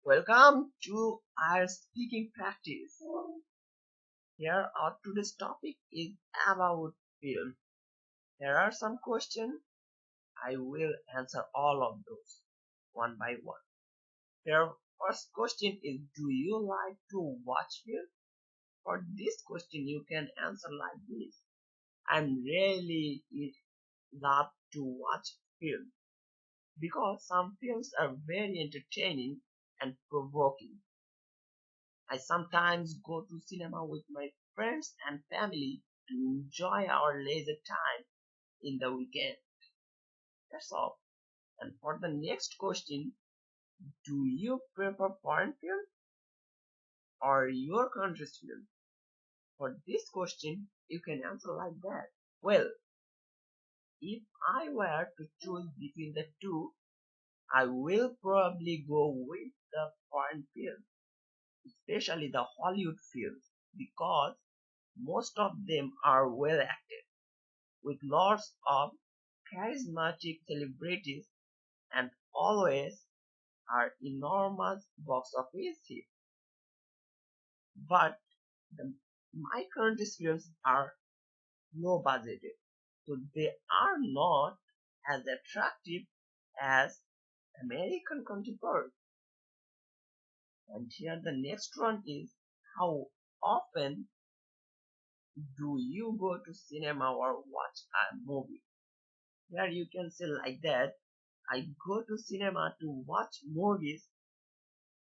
Welcome to our speaking practice. Here our today's topic is about film. There are some questions. I will answer all of those one by one. Your first question is, do you like to watch film? For this question you can answer like this. I'm really love to watch film because some films are very entertaining and provoking. I sometimes go to cinema with my friends and family and enjoy our leisure time in the weekend. That's all. And for the next question, do you prefer foreign film or your country's film? For this question, you can answer like that. Well, if I were to choose between the two, I will probably go with the foreign film, especially the Hollywood films, because most of them are well acted, with lots of charismatic celebrities and always are enormous box office hits. But my current films are low budgeted, so they are not as attractive as American contemporary. And here the next one is, how often do you go to cinema or watch a movie? Here you can say like that, I go to cinema to watch movies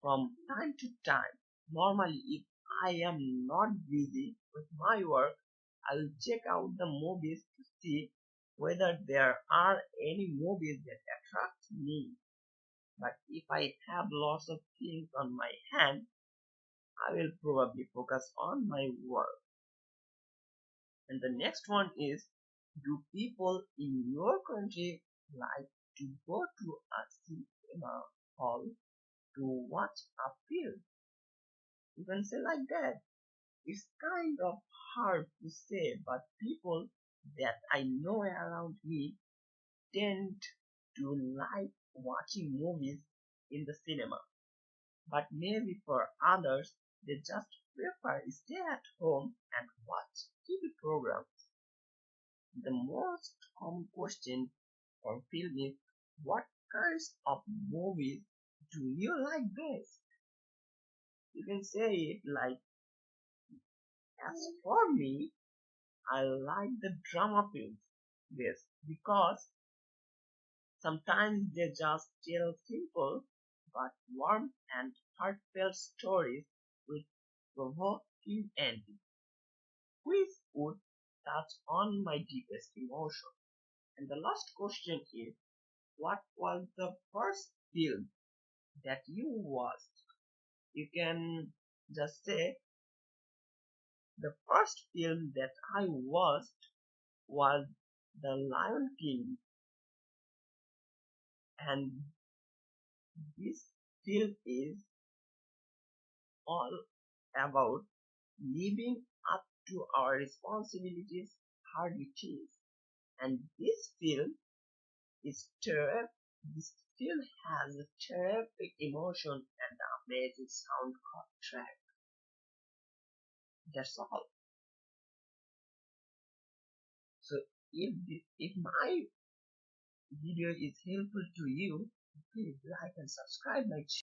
from time to time. Normally, if I am not busy with my work, I will check out the movies to see whether there are any movies that attract me. But if I have lots of things on my hand, I will probably focus on my work. And the next one is, do people in your country like to go to a cinema hall to watch a film? You can say like that. It's kind of hard to say, but people that I know around me tend to like watching movies in the cinema. But maybe for others, they just prefer stay at home and watch TV programs. The most common question for film is, what kinds of movies do you like best? You can say it like, as for me, I like the drama films best because sometimes they just tell simple but warm and heartfelt stories with provoking endings, which would touch on my deepest emotion. And the last question is, what was the first film that you watched? You can just say, the first film that I watched was The Lion King, and this film is all about living up to our responsibilities hard it is. And is this film has a terrific emotion and amazing soundtrack. That's all. So if my video is helpful to you, please like and subscribe my channel.